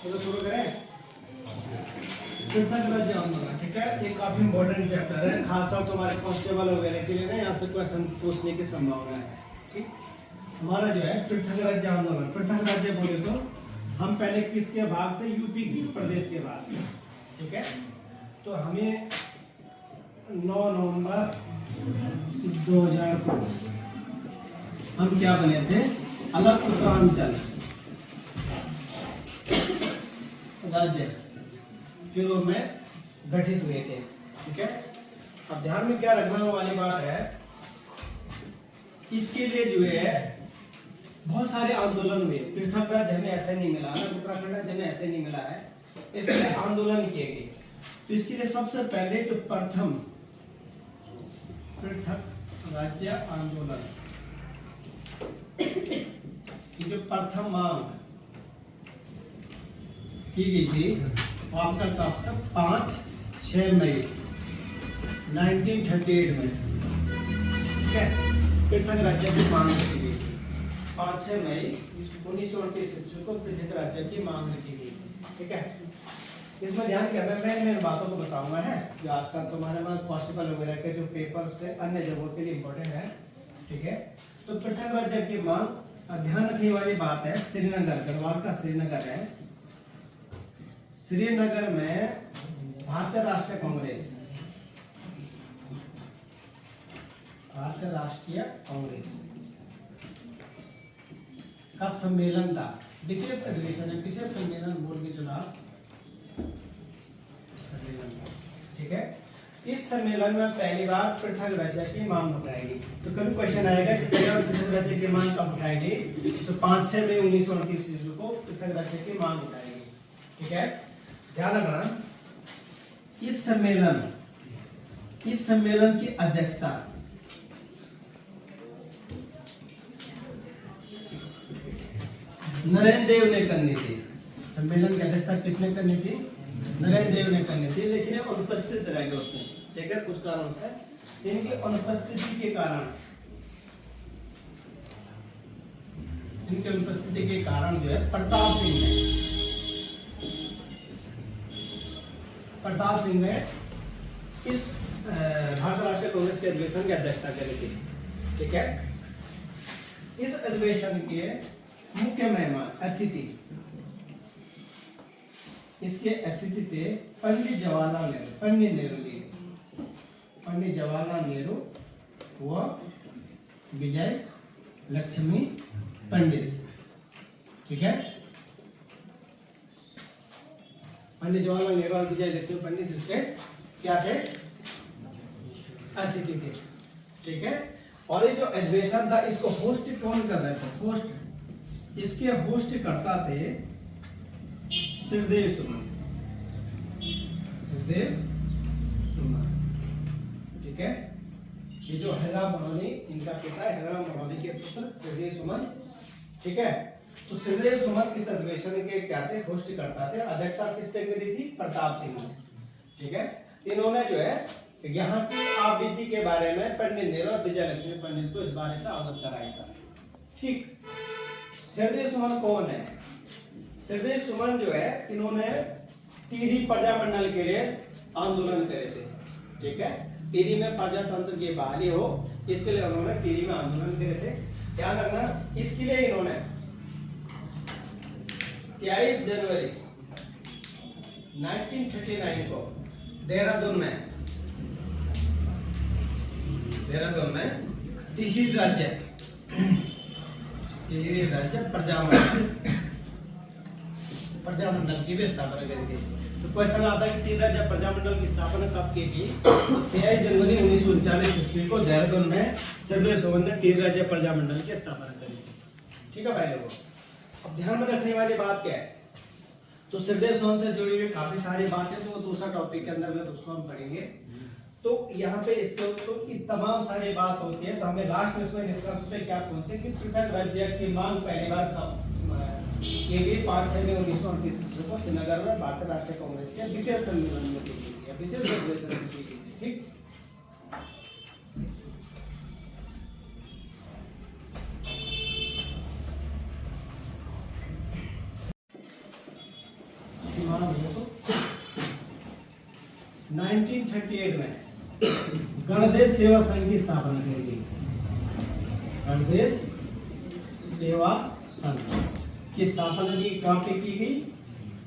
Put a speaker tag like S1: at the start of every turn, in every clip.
S1: चलो शुरू करें। पृथक राज्य आंदोलन, ठीक है, ये काफी इंपॉर्टेंट चैप्टर है, खासतौर तुम्हारे कांस्टेबल वगैरह के लिए ना, यहाँ से क्वेश्चन पूछने की संभावना है। ठीक, हमारा जो है पृथक राज्य आंदोलन, पृथक राज्य बोले तो हम पहले किसके भाग थे? यूपी प्रदेश के भाग थे। ठीक है, तो हमें 9 नवंबर 2000 को हम क्या बने थे? अलग उत्तरांचल राज्य के रूप में गठित हुए थे। ठीक है, अब ध्यान में क्या रखने वाली बात है, इसके लिए जो है बहुत सारे आंदोलन हुए। पृथक राज्य हमें ऐसे नहीं मिला ना, उत्तराखंड राज्य हमें ऐसे नहीं मिला है, इसलिए आंदोलन किए गए। तो इसके लिए सबसे पहले जो प्रथम पृथक राज्य आंदोलन की जो प्रथम मांग की गई थी वो आपका कब तक? 5-6 मई 1938 में। ठीक है, पृथक राज्य की मांग की गई थी 5-6 मई 1929 ईस्वी को पृथक राज्य की मांग की गई थी। ठीक है, इसमें ध्यान क्या, मैं बातों को बताऊंगा है जो आजकल तुम्हारे में कांस्टेबल वगैरह के जो पेपर से अन्य जगहों के लिए इंपॉर्टेंट है। ठीक है, तो पृथक राज्य की मांग, ध्यान रखने वाली बात है, श्रीनगर, गढ़वाल का श्रीनगर है। श्रीनगर में भारतीय राष्ट्रीय कांग्रेस, भारतीय राष्ट्रीय कांग्रेस का सम्मेलन था, विशेष अधिवेशन है, विशेष सम्मेलन बोल के चुनाव सम्मेलन था। ठीक है, इस सम्मेलन में पहली बार पृथक राज्य की मांग उठाएगी। तो कभी क्वेश्चन आएगा कि पृथक राज्य की मांग कब उठाएगी? तो 5-6 मई 1929 ईस्वी को पृथक राज्य की मांग उठाएगी। ठीक है, ध्यान रखना, इस सम्मेलन की अध्यक्षता नरेंद्र देव ने करनी थी। सम्मेलन की अध्यक्षता किसने करनी थी? नरेंद्र देव ने करनी थी, लेकिन ये अनुपस्थित रह गए उसमें। ठीक है, कुछ कारणों से इनकी अनुपस्थिति के कारण जो है प्रताप सिंह ने इस भारतीय राष्ट्रीय कांग्रेस के अधिवेशन की अध्यक्षता करी थी। ठीक है, इस अधिवेशन के मुख्य मेहमान अतिथि, इसके अतिथि थे पंडित जवाहरलाल नेहरू व विजय लक्ष्मी पंडित। ठीक है, पंडित जवाहरलाल नेहरू और विजय लक्ष्मी पंडित इसके क्या थे? अतिथि थे। ठीक है, और ये जो अधिवेशन था इसको होस्ट कौन कर रहे थे? होस्ट, इसके होस्ट करता थे श्रीदेव सुमन। ठीक है, ये जो हैदराम बरौनी, इनका पिता है हैदराम बरौनी के पुत्र श्रीदेव सुमन। ठीक है, तो श्रीदेव सुमन इस अधिवेशन के क्या थे? होस्ट करता थे। अध्यक्षता किसने करी थी? प्रताप सिंह ने। ठीक है, इन्होंने जो है यहाँ की आपबीती के बारे में पंडित नेहरू और विजय लक्ष्मी पंडित को इस बारे से अवगत कराया था। ठीक, श्रीदेव सुमन कौन है? श्रीदेव सुमन जो है, इन्होंने टिहरी प्रजामंडल के लिए आंदोलन करे थे। ठीक है, टिहरी में प्रजातंत्र की बहाली हो, इसके लिए उन्होंने टिहरी में आंदोलन करे थे। ध्यान रखना, इसके लिए इन्होंने 23 जनवरी 1939 को देहरादून में टिहरी राज्य प्रजामंडल की भी स्थापना करी थी। तो क्वेश्चन आता है कि टिहरी राज्य प्रजामंडल की स्थापना कब की गई? 23 जनवरी 1939 ईस्वी को देहरादून में श्रीदेव सुमन ने टिहरी राज्य प्रजामंडल की स्थापना करी थी। ठीक है भाई लोगों, अब ध्यान में रखने वाली बात क्या है, तो श्रीदेव सुमन से जुड़ी हुई काफी सारी बातें, तो वो दूसरा टॉपिक के अंदर में तो उसको हम पढ़ेंगे। तो यहाँ पे इसके ऊपर की तमाम सारी बात होती है, तो हमें लास्ट में इसमें निष्कर्ष पे क्या पहुंचे कि पृथक राज्य की मांग पहली बार कब की गई? 5-6 मई 1929 ईस्वी को श्रीनगर में भारतीय राष्ट्रीय कांग्रेस के विशेष सम्मेलन में की गई, विशेष अधिवेशन में की गई। ठीक, 1938 में गणदेश सेवा संघ की स्थापना की गई। गणदेश सेवा संघ की स्थापना की कहाँ पे की गई?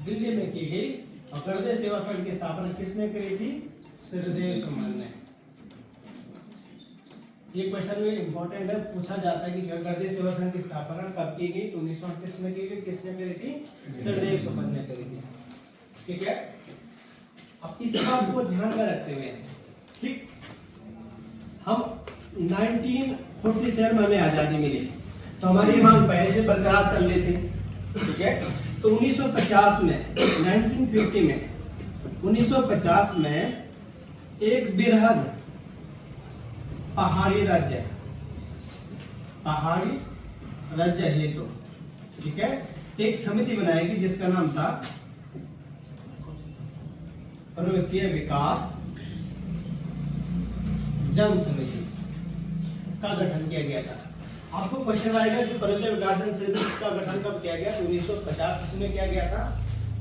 S1: दिल्ली में की गई। और गणदेश सेवा संघ की स्थापना किसने करी थी? श्रीदेव सुमन ने। ये क्वेश्चन में इंपॉर्टेंट है, पूछा जाता है कि गणदेश सेवा संघ की स्थापना कब की गई? 1938 में की गई। किसने करी थी? श्रीदेव सुमन ने करी थी। ठीक है, अब इस बात को ध्यान में रखते हुए, ठीक, हम 1947 में हमें आजादी मिली, तो हमारी मांग पहले से बरकरार चल रही थी। ठीक है, तो 1950 में 1950 में 1950 में एक बिरहद पहाड़ी राज्य हेतु, ठीक है, एक समिति बनाएगी जिसका नाम था पर्वतीय विकास जन समिति का गठन किया गया था। आपको क्वेश्चन आएगा कि पर्वतीय विकास जन समिति का गठन कब किया गया? तो 1950 में किया गया था।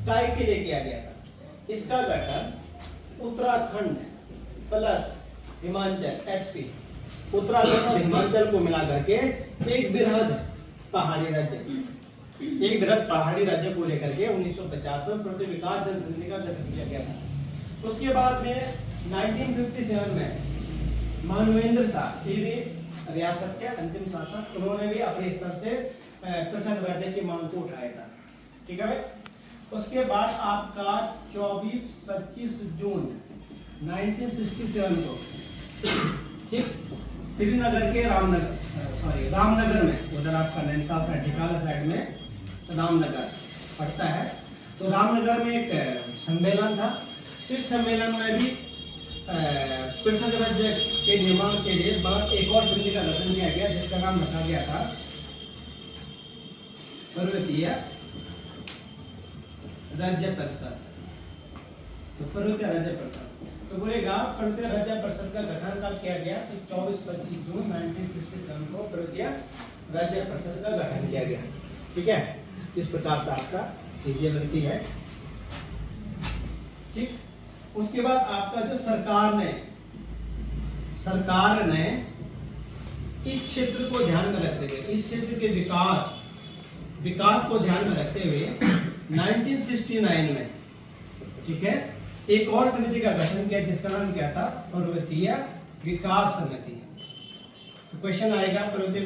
S1: काय के लिए किया गया था? इसका गठन उत्तराखंड प्लस हिमाचल एचपी, उत्तराखंड और हिमाचल को मिला करके एक बृहद पहाड़ी राज्य को लेकर के 1950 में पर्वतीय विकास जन समिति का गठन किया गया था। उसके बाद में 1957 में मानवेंद्र शाह रियासत के अंतिम शासक, उन्होंने भी अपने स्तर से पृथक राज्य की मांग को उठाया था। ठीक है भाई। उसके बाद आपका 24-25 जून 1967 को, ठीक, श्रीनगर के रामनगर में, उधर आपका नैनीताल साइड ढिकाला साइड में रामनगर पड़ता है, तो रामनगर में एक सम्मेलन था। इस सम्मेलन में भी पृथक राज्य के निर्माण के लिए एक और समिति का गठन किया गया जिसका नाम रखा गया था पर्वतीय राज्य परिषद। तो पर्वतीय राज्य परिषद तो बोलेगा पर्वतीय राज्य परिषद का गठन कब किया गया? तो 24-25 जून 1967 को पर्वतीय राज्य परिषद का गठन किया गया। ठीक है, इस प्रकार से आपका चीजें बनती है। ठीक, उसके बाद आपका जो सरकार ने इस क्षेत्र को ध्यान में रखते हुए, इस क्षेत्र के विकास को ध्यान में रखते हुए 1969 में, ठीक है, एक और समिति का गठन किया जिसका नाम क्या था? पर्वतीय विकास समिति। तो क्वेश्चन आएगा पर्वतीय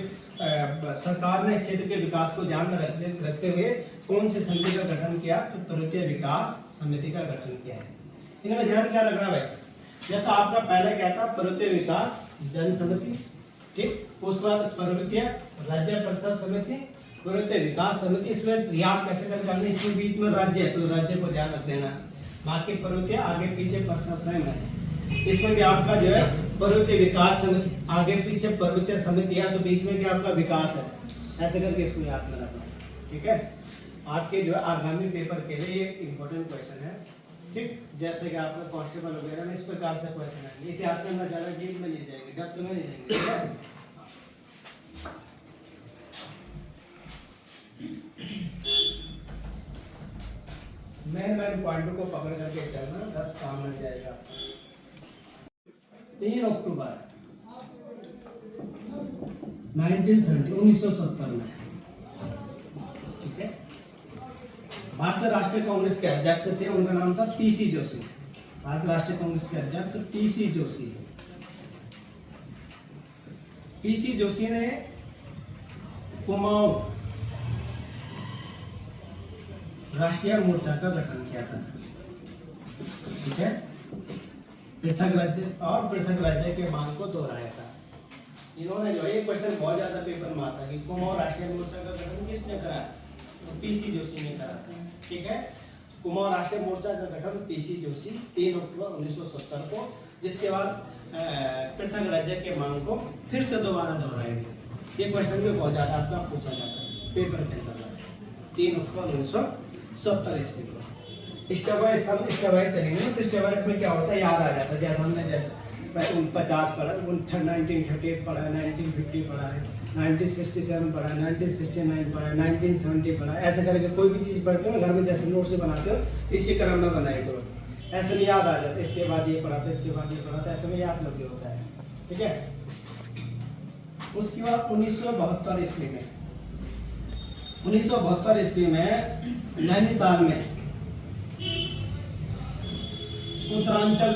S1: सरकार ने इस क्षेत्र के विकास को ध्यान में रखते हुए कौन सी समिति का गठन किया? तो पर्वतीय विकास समिति का गठन किया है। इनमें ध्यान क्या रखना भाई? जैसा आपका पहले क्या था? पर्वतीय विकास जन समिति, ठीक, उसके बाद पर्वतीय राज्य परिषद समिति, पर्वतीय विकास समिति। इसमें याद कैसे करना है? इसमें बीच में राज्य है तो राज्य को ध्यान रख देना, बाकी पर्वतीय आगे पीछे परिषद स्वयं है। इसमें भी आपका जो है पर्वतीय विकास समिति, आगे पीछे पर्वतीय समिति है, तो बीच में क्या आपका विकास है, ऐसे करके इसको याद में रखना। ठीक है, आपके जो है आगामी पेपर के लिए ये इंपॉर्टेंट क्वेश्चन है। ठीक, जैसे कि आपका कांस्टेबल वगैरह में इस प्रकार से क्वेश्चन है। इतिहास में ज्यादा डीप में नहीं जाएंगे, डेप्थ में नहीं जाएंगे। मेन पॉइंट को पकड़ करके चलना, 10 काम लग जाएगा। 3 अक्टूबर 1970 में, ठीक है, भारतीय राष्ट्रीय कांग्रेस के अध्यक्ष थे, उनका नाम था पीसी जोशी। भारतीय राष्ट्रीय कांग्रेस के अध्यक्ष पीसी जोशी। पीसी जोशी ने कुमाऊं राष्ट्रीय मोर्चा का गठन किया था। ठीक है, पृथक राज्य के मांग को दोहराया था। इन्होंने जो ये क्वेश्चन बहुत ज्यादा पेपर में आता है कि कुमाऊं राष्ट्रीय मोर्चा का गठन किसने करा? तो पीसी जोशी ने करा था। ठीक है, कुमाऊं राष्ट्रीय मोर्चा का गठन पीसी जोशी 3 अक्टूबर 1970 को, जिसके बाद पृथक राज्य के मांग को फिर से दोबारा दोहराया गया। ये क्वेश्चन भी बहुत ज्यादा आपका पूछा जाता है पेपर के अंदर। 3 अक्टूबर 1970 ईस्वी को स्टेप वाइज चलेंगे। तो स्टेप वाइज में क्या होता है याद आ जाता है। जैसे हमने 50 पढ़ा, 1938 पढ़ा, 1950 पढ़ा है, 1967 पढ़ा, 1969 पढ़ा, 1970 पढ़ा, ऐसे करके कोई भी चीज़ पढ़ते हो घर में जैसे नोट से बनाते हो इसी क्रम में बनाई करो। ऐसे में याद आ जाता है, इसके बाद ये पढ़ा था, इसके बाद ये पढ़ा था, ऐसे में याद लगे होता है। ठीक है। उसके बाद 1972 ईस्वी में 1972 ईस्वी में नैनीताल में उत्तरांचल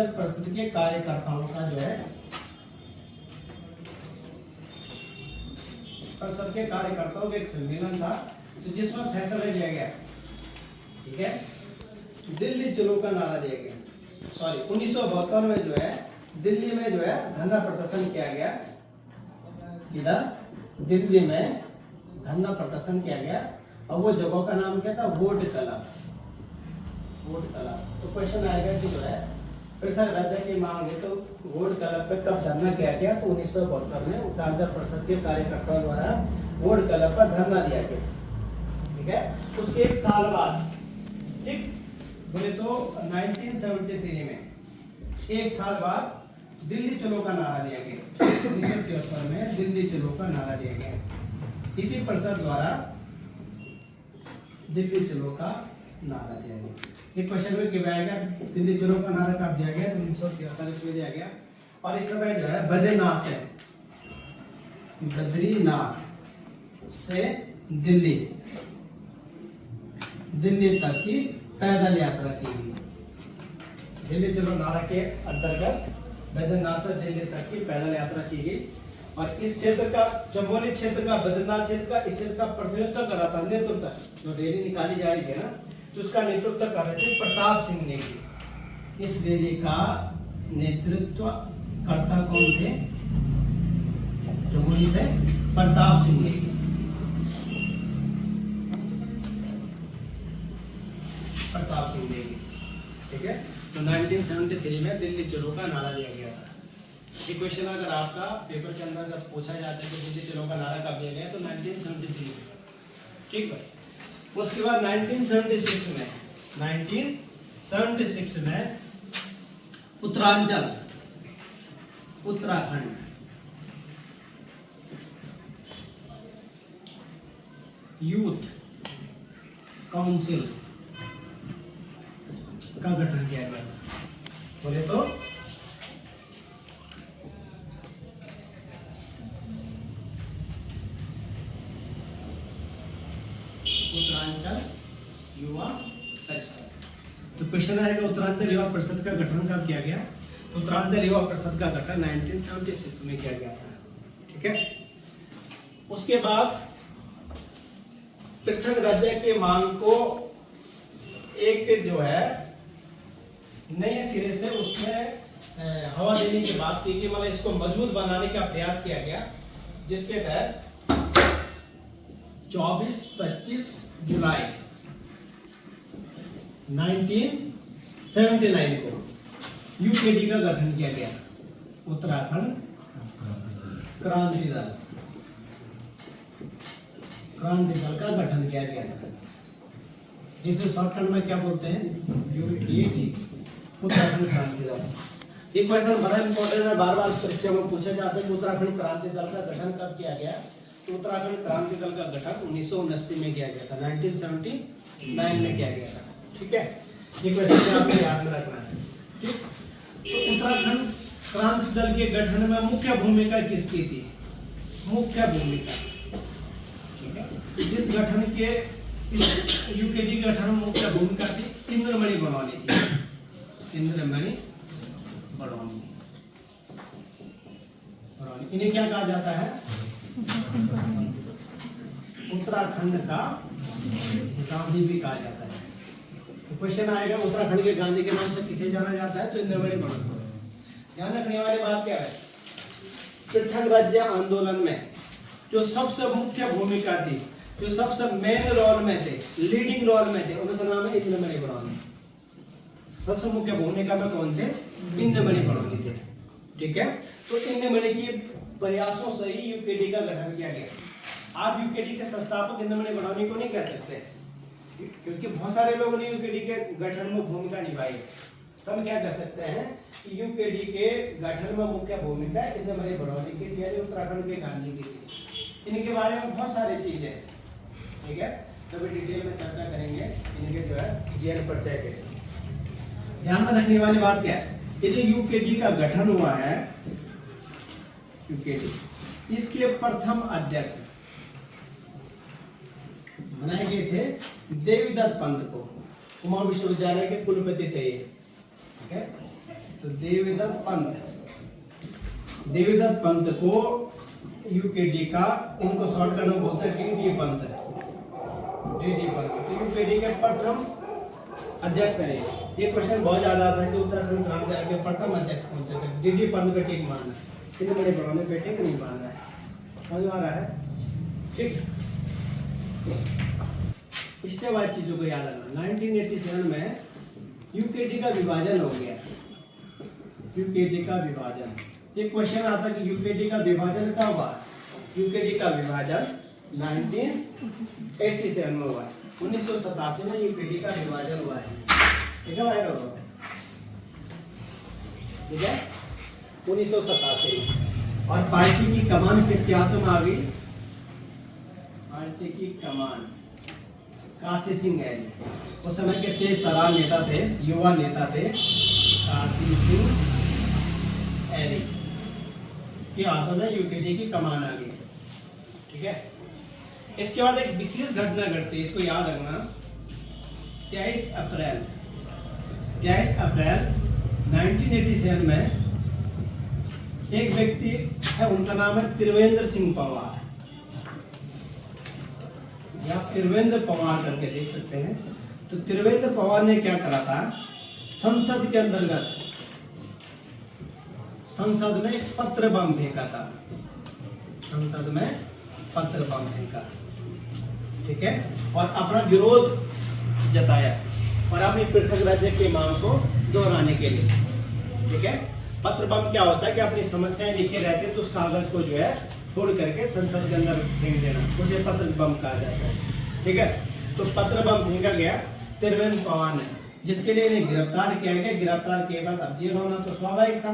S1: परिषद के कार्यकर्ताओं का जो है, परिषद के कार्यकर्ताओं का एक सम्मेलन था, तो जिसमें फैसला लिया गया, ठीक है, दिल्ली चलो का नारा दिया गया। सॉरी, 1972 में जो है दिल्ली में जो है धरना प्रदर्शन किया गया। इधर दिल्ली में धरना प्रदर्शन किया गया, और वो जगह का नाम क्या था? Boat club. तो क्वेश्चन आएगा कि जो है पृथक राज्य की मांग है, तो वोट क्लब पे कब धरना किया गया? तो 1972 में उत्तरांचल परिषद के कार्यकर्ताओं द्वारा वोट क्लब पर धरना दिया गया। ठीक है। उसके एक साल बाद, ठीक बोले तो 1973 में, एक साल बाद दिल्ली चलो का नारा दिया गया। 1973 में दिल्ली चलो का नारा दिया गया। इसी परिषद द्वारा दिल्ली चलो का नारा दिया गया। एक क्वेश्चन में क्या आएगा? दिल्ली चलो का नारा कब दिया गया? 1943 में दिया गया। और इस समय जो है बद्रीनाथ से दिल्ली तक की पैदल यात्रा की गई। दिल्ली चलो नारा के अंतर्गत बद्रीनाथ से दिल्ली तक की पैदल यात्रा की गई। और इस क्षेत्र का, चमोली क्षेत्र का, बद्रीनाथ क्षेत्र का, इस क्षेत्र का प्रतिनिधित्व कर रहा था, नेतृत्व, जो रैली निकाली जा रही थी ना, तो उसका नेतृत्व कर रहे थे प्रताप सिंह नेगी। इस रैली का नेतृत्व करता कौन थे? चमोली से प्रताप सिंह नेगी। प्रताप सिंह नेगी। ठीक है। तो 1973 में दिल्ली चलो का नारा दिया गया था। ये क्वेश्चन अगर आपका पेपर के अंदर पूछा जाता है कि दिल्ली चलो का नारा कब दिया गया, तो 1973 में। ठीक है। उसके बाद 1976 में उत्तराखंड यूथ काउंसिल का गठन किया गया। बोले तो उत्तरांचल युवा परिषद। तो क्वेश्चन आएगा उत्तरांचल युवा परिषद का गठन कब किया गया? उत्तरांचल युवा परिषद का गठन 1976 में किया गया था। ठीक है। उसके बाद पृथक राज्य की मांग को एक जो है नए सिरे से उसमें हवा देने की बात की गई, मतलब इसको मजबूत बनाने का प्रयास किया गया, जिसके तहत 24-25 जुलाई 1979 को यूकेडी का गठन किया गया। उत्तराखंड क्रांति दल का गठन किया गया था, जिसे शॉर्टकट में क्या बोलते हैं? यूकेडी, उत्तराखंड क्रांति दल। एक क्वेश्चन बड़ा इंपॉर्टेंट है, बार बार परीक्षा में पूछा जाता है कि उत्तराखंड क्रांति दल का गठन कब किया गया? तो उत्तराखंड क्रांति दल का गठन 1979 में किया गया था, 1979 में किया गया था। ठीक है। ये क्वेश्चन आपको याद में रखना है। ठीक। तो उत्तराखंड क्रांति दल के गठन में मुख्य भूमिका किसकी थी? मुख्य भूमिका, ठीक है, इस गठन के, यूकेडी गठन में मुख्य भूमिका थी इंद्रमणि बड़ौनी की। इंद्रमणि बड़ौनी, इन्हें क्या कहा जाता है? उत्तराखंड का गांधी भी कहा जाता है। तो क्वेश्चन आएगा उत्तराखंड के गांधी के नाम से किसे जाना जाता है? तो इंद्रमणि बड़ौनी। ध्यान रखने वाली बात क्या है? पृथक राज्य आंदोलन में जो सबसे मुख्य भूमिका थी, जो सबसे मेन रोल में थे, लीडिंग रोल में थे, उनका नाम है इंद्रमणि बड़ौनी। सबसे मुख्य भूमिका में कौन थे? इंद्रमणि बड़ौनी थे। ठीक है। तो इंद्रमणि की प्रयासों से ही यूकेडी का गठन किया गया। आप यूकेडी के संस्थापक इंद्रमणि बड़ौनी को नहीं कह सकते, क्योंकि बहुत सारे लोगों ने यूकेडी के गठन में भूमिका निभाई। तो हम क्या कह सकते हैं कि यूकेडी के गठन में मुख्य भूमिका इंद्रमणि बड़ौनी की थी, उत्तराखंड के गांधी की थी। इनके बारे में बहुत सारी चीजें, ठीक है, कभी डिटेल में चर्चा करेंगे इनके जो है जीएन परिचय के। ध्यान में रखने वाली बात क्या है, ये जो यूकेडी का गठन हुआ है, यूकेडी, इसके प्रथम अध्यक्ष बनाए गए थे देवीदत्त पंत को, उमा विश्वविद्यालय के कुलपति थे ये, ठीक है। तो देवीदत्त पंत को यूकेडी का, इनको शॉर्टकट में बोलते हैं डीडी पंत, डीडी पंत। तो यूकेडी के प्रथम अध्यक्ष है ये क्वेश्चन बहुत ज्यादा आता है कि उत्तराखंड ग्राम पंचायत के प्रथम अध्यक्ष कौन थे, डीडी पंत का टिक मारना, कितने बड़े बड़ों पे टिक नहीं मारना है, समझ आ रहा है, ठीक। इसके बाद चीजों को याद रखना, 1987 में यूकेडी का विभाजन हो गया, यूकेडी का विभाजन। ये क्वेश्चन आता है कि यूकेडी का विभाजन कब हुआ, यूकेडी का विभाजन 1987 में हुआ है, 1987 में यूकेडी का विभाजन हुआ है, ठीक है भाई लोगों, ठीक है, 1987। और पार्टी की कमान किसके हाथों में आ गई, पार्टी की कमान काशी सिंह ऐरी, उस समय के तेज तरार नेता थे, युवा नेता थे, काशी सिंह ऐरी के हाथों में यूकेडी की कमान आ गई, ठीक है। इसके बाद एक विशेष घटना घटती है, इसको याद रखना, 23 अप्रैल 1987 में एक व्यक्ति है, उनका नाम है त्रिवेंद्र सिंह पंवार, या त्रिवेंद्र पंवार करके देख सकते हैं। तो त्रिवेंद्र पंवार ने क्या करा था, संसद के अंतर्गत संसद में पत्र बम फेंका था, संसद में पत्र बम फेंका, ठीक है, और अपना विरोध जताया और अपनी पृथक राज्य की मांग को दोहराने के लिए, ठीक है। पत्र बम क्या होता है कि अपनी समस्याएं लिखे रहते तो उस कागज को जो है फोड़ करके संसद के अंदर फेंक देना, उसे पत्र बम कहा जाता है, ठीक है। तो पत्र बम फेंका गया त्रिवेंद्र पंवार ने, जिसके लिए इन्हें गिरफ्तार किया गया। गिरफ्तार के बाद अब जेल होना तो स्वाभाविक था,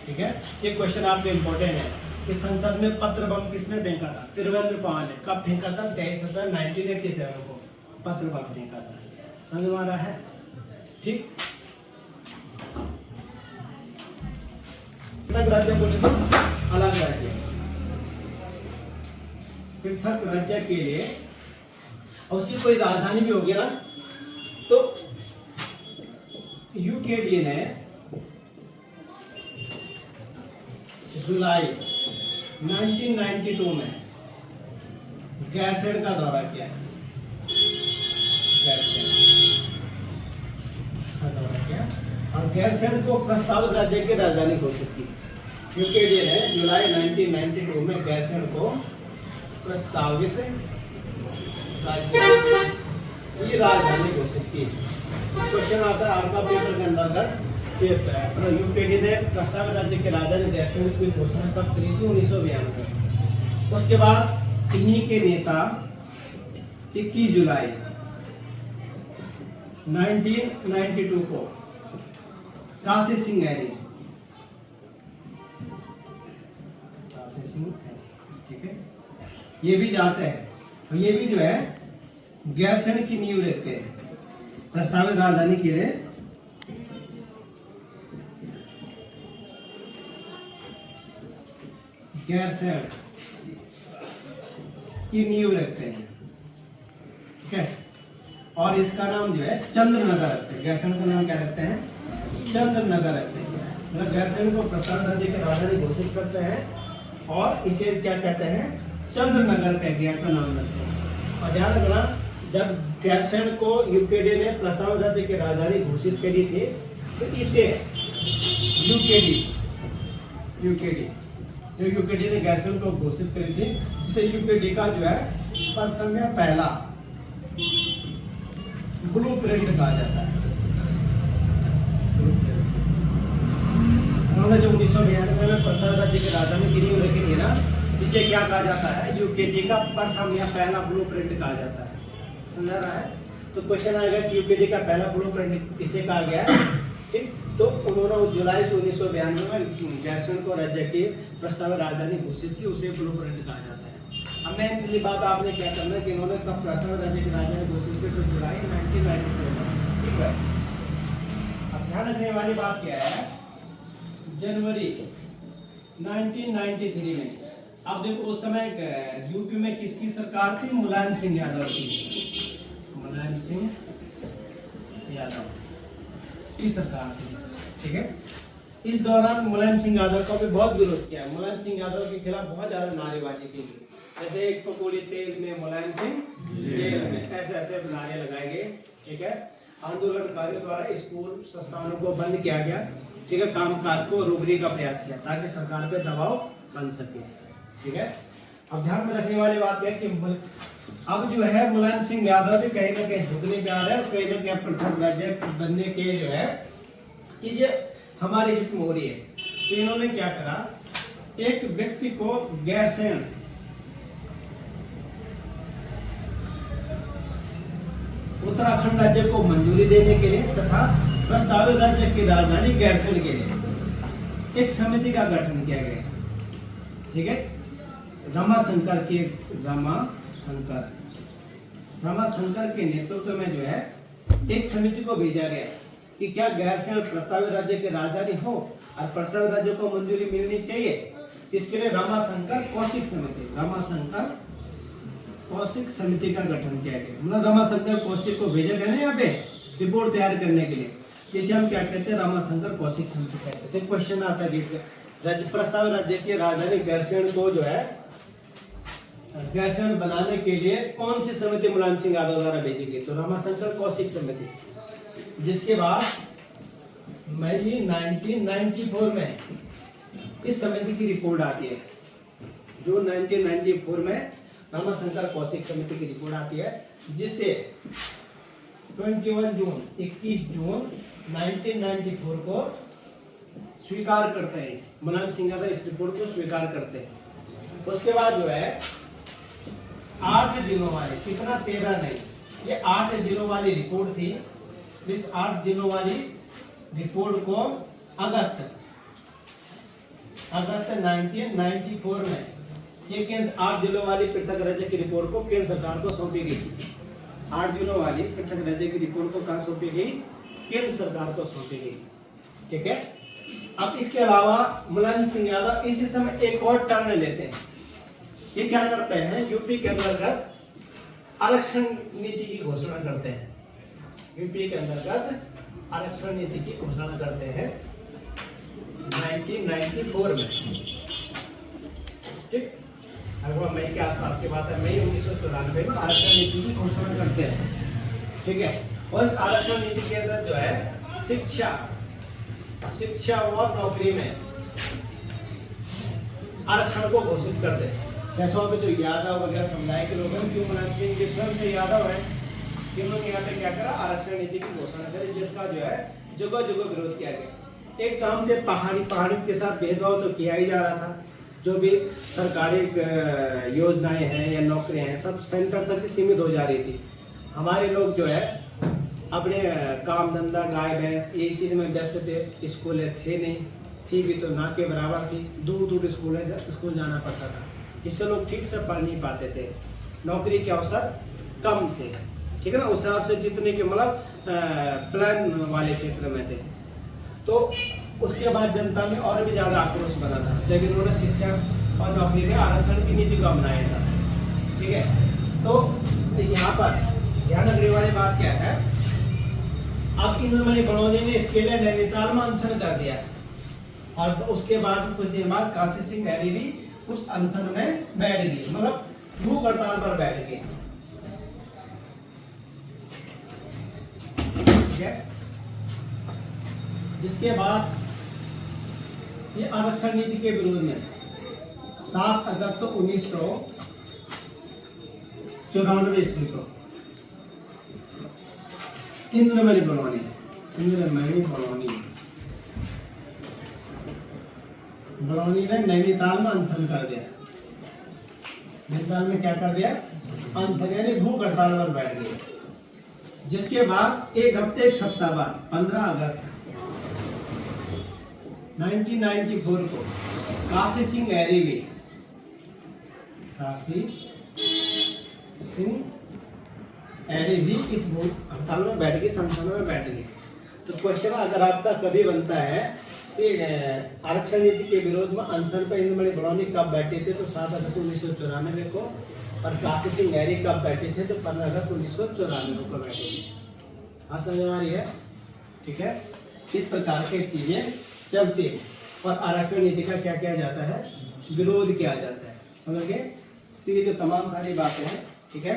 S1: ठीक है। ये क्वेश्चन आपके इम्पोर्टेंट है कि संसद में पत्र बम किसने फेंका था, त्रिवेंद्र पंवार ने। कब फेंका था, 23 अप्रैल 1987 को पत्र बम फेंका था, समझ में आ रहा है, ठीक। पृथक राज्य बोले तो अलग राज्य, पृथक राज्य के लिए और उसकी कोई राजधानी भी होगी ना, तो यूकेडी ने जुलाई 1992 में गैरसैंण का दौरा किया, गैरसैंण का दौरा किया और गैरसैंण को प्रस्तावित राज्य की राजधानी घोषित की। यूकेडी ने जुलाई 1992 में गैरसैंण को प्रस्तावित राज्य की राजधानी घोषित की। क्वेश्चन आता है आपका पेपर के अंतर्गत, यूकेडी ने प्रस्तावित राज्य की राजधानी गैरसैंण की घोषणा कब करी थी, 1992 में। उसके बाद इन्हीं के नेता 21 जुलाई 1992 को काशी सिंह ऐरी, ठीक है, ये भी जाते हैं और ये भी जो है गैरसैंण की नींव रखते हैं प्रस्तावित राजधानी के लिए। गैरसैंण की नींव रखते हैं, ठीक है, और इसका नाम जो है चंद्रनगर रखते हैं। गैरसैंण का नाम क्या रखते हैं, चंद्रनगर रखते हैं। मतलब गैरसैंण को प्रस्तावित राज्य की राजधानी घोषित करते हैं और इसे क्या कहते हैं, चंद्रनगर का नाम रखते हैं। और ध्यान रखना, जब गैरसैंण को यूकेडी ने प्रस्तावित राज्य की राजधानी घोषित करी थी, तो इसे यूकेडी ने गैरसैंण को घोषित करी थी, जिसे यूकेडी का जो है प्रथम या पहला ब्लूप्रिंट कहा जाता है। उन्होंने जो 1992 में प्रस्तावित राज्य की राजधानी की नींव रखी थी ना, इसे क्या कहा जाता है, यूकेडी का प्रथम या पहला ब्लूप्रिंट कहा जाता है। समझा रहा है। तो क्वेश्चन आएगा कि यूकेडी का पहला ब्लूप्रिंट किसे कहा गया है, ठीक। तो उन्होंने जुलाई 1992 में गैरसैंण को राज्य की प्रस्तावित राजधानी घोषित की, उसे ब्लूप्रिंट कहा जाता है। अब अब मेन बात आपने क्या करना है कि इन्होंने कब प्रस्तावित राज्य की राजधानी घोषित की, तो जुलाई 1994 में, ठीक है। अब ध्यान रखने वाली बात क्या है, जनवरी 1993 में। अब देखो उस समय यूपी में किसकी सरकार थी, मुलायम सिंह यादव की, मुलायम सिंह यादव की सरकार थी, ठीक है। इस दौरान मुलायम सिंह यादव का भी बहुत विरोध किया, मुलायम सिंह यादव के खिलाफ बहुत ज्यादा नारेबाजी की गई, जैसे एक पकौड़ी तेल में मुलायम सिंह जेल में, ऐसे ऐसे नारे लगाए गए, ठीक है। आंदोलनकारियों द्वारा स्कूल संस्थानों को बंद किया गया, ठीक है, कामकाज को रोकने का प्रयास किया ताकि सरकार पे दबाव बन सके, ठीक है। अब ध्यान में रखने वाली बात है कि अब जो है मुलायम सिंह यादव भी कहीं ना कहीं झुकने पे आ रहे हैं और कहीं ना कहीं पृथक राज्य बनने के जो है चीजें हमारी हित में हो रही है। तो इन्होंने क्या करा, एक व्यक्ति को गैरसैंण उत्तराखंड राज्य को मंजूरी देने के लिए तथा प्रस्तावित राज्य की राजधानी गैरसैंण के लिए एक समिति का गठन किया गया, ठीक है। रमाशंकर के नेतृत्व में जो है एक समिति को भेजा गया कि क्या गैरसैंण प्रस्तावित राज्य की राजधानी हो और प्रस्तावित राज्य को मंजूरी मिलनी चाहिए। इसके लिए रमाशंकर कौशिक समिति का गठन किया गया। मतलब रमाशंकर कौशिक को भेजा गया ना यहाँ पे रिपोर्ट तैयार करने के लिए, जिसे हम क्या कहते हैं, रमाशंकर कौशिक समिति कहते हैं। क्वेश्चन आता है राज्य प्रस्तावित राज्य की राजधानी गैरसैंण को जो है गैरसैंण बनाने के लिए कौन सी समिति मुलायम सिंह यादव द्वारा भेजी गई, तो रमाशंकर कौशिक समिति। जिसके बाद मई 1994 में इस समिति की रिपोर्ट आती है, जो 1994 में रमाशंकर कौशिक समिति की रिपोर्ट आती है, जिसे 21 जून 1994 को स्वीकार करते हैं, मुलायम सिंह यादव इस रिपोर्ट को स्वीकार करते हैं। उसके बाद जो है 8 दिनों वाली, कितना 13 नहीं, ये 8 दिनों वाली रिपोर्ट थी। इस 8 दिनों वाली रिपोर्ट को अगस्त 1994 में ये केंद्र 8 दिनों वाली पृथक राज्य की रिपोर्ट को केंद्र सरकार को सौंपी गई। 8 दिनों वाली पृथक राज्य की रिपोर्ट को कहाँ सौंपी गई, केंद्र सरकार को सौंपी गई, ठीक है। अब इसके अलावा मुलायम सिंह यादव इसी समय एक और टर्न लेते हैं। ये क्या करते हैं, यूपी के अंतर्गत आरक्षण नीति की घोषणा करते हैं। यूपी के अंतर्गत आरक्षण नीति की घोषणा करते हैं 1994 में, ठीक। अगवा मई के आसपास की बात है, मई 1994 में आरक्षण नीति की घोषणा करते हैं, ठीक है। और इस आरक्षण नीति के अंदर जो है शिक्षा व नौकरी में आरक्षण को घोषित करते हैं। जैसे वहाँ पे जो यादव वगैरह समुदाय के लोग हैं, क्यों मुलायम सिंह के स्वयं से यादव है, इन्होंने यहाँ पे क्या करा, आरक्षण नीति की घोषणा करी, जिसका जो है जगह जगह विरोध किया गया। एक काम थे पहाड़ियों के साथ भेदभाव तो किया ही जा रहा था, जो भी सरकारी योजनाएं हैं या नौकरियां हैं सब सेंटर तक सीमित हो जा रही थी। हमारे लोग जो है अपने काम धंधा गाय भैंस यही चीज में व्यस्त थे, स्कूलें थे नहीं, थी भी तो ना के बराबर थी, दूर दूर स्कूल जाना पड़ता था, इससे लोग ठीक से पढ़ नहीं पाते थे, नौकरी के अवसर कम थे, ठीक है ना। उस हिसाब से जितने के मतलब प्लान वाले क्षेत्र में थे, तो उसके बाद जनता में और भी ज्यादा आक्रोश बना था जब इन्होंने शिक्षा और नौकरी में आरक्षण की नीति को अपनाया था, ठीक है। तो यहाँ पर ध्यान रखने वाली बात क्या है, अब इंद्रमणि बड़ौनी ने इसके लिए नैनीताल में अनशन कर दिया और उसके बाद कुछ दिन बाद काशी सिंह हैरी भी उस अनशन में बैठ गई, मतलब भूख हड़ताल पर बैठ गई, ठीक है। जिसके बाद ये आरक्षण नीति के विरोध में 7 अगस्त 1994 ईस्वी को इंद्रमणि बड़ौनी ने नैनीताल में अनशन कर दिया। नैनीताल में क्या कर दिया, अनशन यानी भूख हड़ताल पर बैठ गए। जिसके बाद एक सप्ताह बाद 15 अगस्त 1994 को काशी सिंह हैरी सिंह एरी भी इस हड़ताल में बैठ गई, संसद में बैठ गई। तो क्वेश्चन अगर आपका कभी बनता है कि आरक्षण नीति के विरोध में अनशन पर इंद्रमणि बड़ौनी कब बैठे थे, तो 7 अगस्त 1994 को, और काशी सिंह एरी कब बैठे थे, तो 15 अगस्त 1994 को बैठे थे। हाँ समझ आ रही है? ठीक है, इस प्रकार की चीजें चलती है और आरक्षण नीति का क्या किया जाता है, विरोध किया जाता है। समझ गए? तो ये जो तमाम सारी बातें हैं, ठीक है,